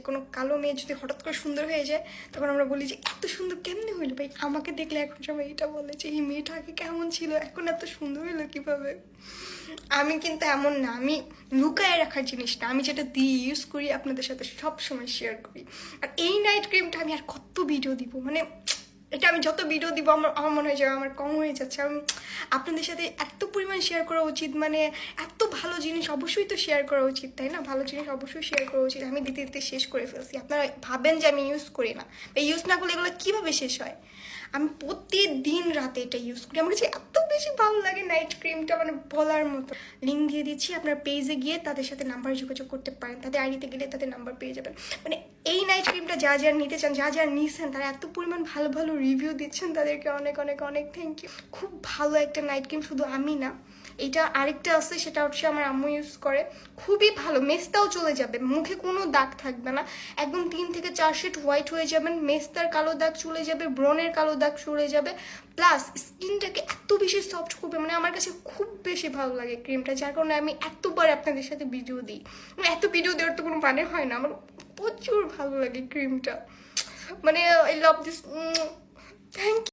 কোনো কালো মেয়ে যদি হঠাৎ করে সুন্দর হয়ে যায় তখন আমরা বলি যে এত সুন্দর কেমনে হইলো ভাই। আমাকে দেখলে এখন সবাই এটা বলে যে এই মেয়েটা আগে কেমন ছিল, এখন এত সুন্দর হইলো কিভাবে। আমি কিন্তু এমন না, আমি লুকায় রাখার জিনিসটা, আমি যেটা দিয়ে ইউজ করি আপনাদের সাথে সব সময় শেয়ার করি। আর এই নাইট ক্রিমটা আমি আর কত ভিডিও দিব, মানে এটা আমি যত ভিডিও দিব আমার আমার মনে হয় যে আমার কম হয়ে যাচ্ছে। আমি আপনাদের সাথে এত পরিমাণ শেয়ার করা উচিত, মানে এত ভালো জিনিস অবশ্যই তো শেয়ার করা উচিত, তাই না? ভালো জিনিস অবশ্যই শেয়ার করা উচিত। আমি দিতে দিতে শেষ করে ফেলছি, আপনারা ভাবেন যে আমি ইউজ করি না, ইউজ না করলে এগুলো কীভাবে শেষ হয়। আমি প্রতিদিন রাতে এটা ইউজ করি, আমার কাছে এত বেশি ভালো লাগে নাইট ক্রিমটা, মানে বলার মতো। লিঙ্ক দিয়ে দিচ্ছি, আপনার পেজে গিয়ে তাদের সাথে নাম্বার যোগাযোগ করতে পারেন, তাদের আইডিতে গেলে তাদের নাম্বার পেয়ে যাবেন। মানে এই নাইট ক্রিমটা যা যা নিতে চান, যা যা নিয়েছেন, তারা এত পরিমাণ ভালো ভালো রিভিউ দিচ্ছেন, তাদেরকে অনেক অনেক অনেক থ্যাংক ইউ। খুব ভালো একটা নাইট ক্রিম, শুধু আমি না, এটা আরেকটা আছে, সেটা হচ্ছে আমার আম্মু ইউজ করে, খুবই ভালো। মেস্তাও চলে যাবে, মুখে কোনো দাগ থাকবে না, একদম 3 থেকে 4 শেড হোয়াইট হয়ে যাবেন, মেস্তার কালো দাগ চলে যাবে, ব্রনের কালো দাগ চলে যাবে, প্লাস স্কিনটাকে এত বেশি সফট করবে, মানে আমার কাছে খুব বেশি ভালো লাগে ক্রিমটা, যার কারণে আমি এতবার আপনাদের সাথে ভিডিও দিই। মানে এত ভিডিও দেওয়ার তো কোনো মানে হয় না, আমার প্রচুর ভালো লাগে ক্রিমটা, মানে I love this. Thank you.